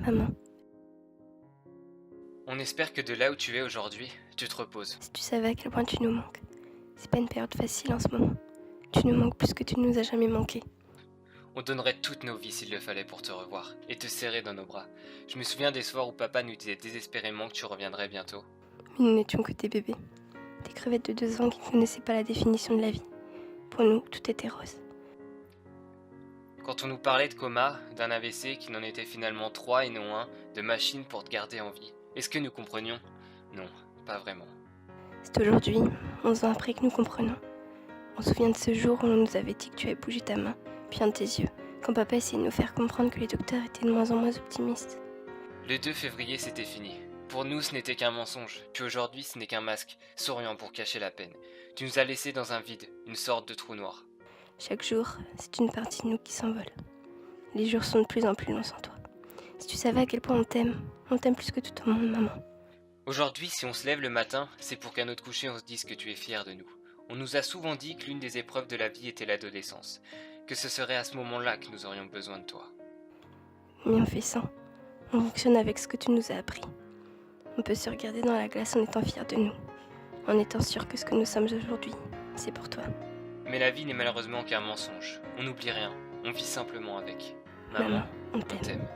Maman, On espère que de là où tu es aujourd'hui, tu te reposes. si tu savais à quel point tu nous manques. C'est pas une période facile en ce moment. Tu nous manques plus que tu nous as jamais manqué. On donnerait toutes nos vies s'il le fallait pour te revoir et te serrer dans nos bras. Je me souviens des soirs où papa nous disait désespérément que tu reviendrais bientôt. Mais nous n'étions que des bébés. Des crevettes de 2 ans qui ne connaissaient pas la définition de la vie. Pour nous, tout était rose. Quand on nous parlait de coma, d'un AVC qui n'en était finalement 3 et non un, de machines pour te garder en vie, est-ce que nous comprenions? Non, pas vraiment. C'est aujourd'hui, 11 ans après, que nous comprenons. On se souvient de ce jour où on nous avait dit que tu avais bougé ta main, puis un de tes yeux, quand papa essayait de nous faire comprendre que les docteurs étaient de moins en moins optimistes. Le 2 février, c'était fini. Pour nous, ce n'était qu'un mensonge, puis aujourd'hui, ce n'est qu'un masque, souriant pour cacher la peine. Tu nous as laissés dans un vide, une sorte de trou noir. Chaque jour, c'est une partie de nous qui s'envole. Les jours sont de plus en plus longs sans toi. Si tu savais à quel point on t'aime plus que tout au monde, maman. Aujourd'hui, si on se lève le matin, c'est pour qu'à notre coucher, on se dise que tu es fier de nous. On nous a souvent dit que l'une des épreuves de la vie était l'adolescence, que ce serait à ce moment-là que nous aurions besoin de toi. Mais on fait sans. On fonctionne avec ce que tu nous as appris. On peut se regarder dans la glace en étant fier de nous, en étant sûr que ce que nous sommes aujourd'hui, c'est pour toi. Mais la vie n'est malheureusement qu'un mensonge. On n'oublie rien, on vit simplement avec. Maman, Maman, on on t'aime. t'aime.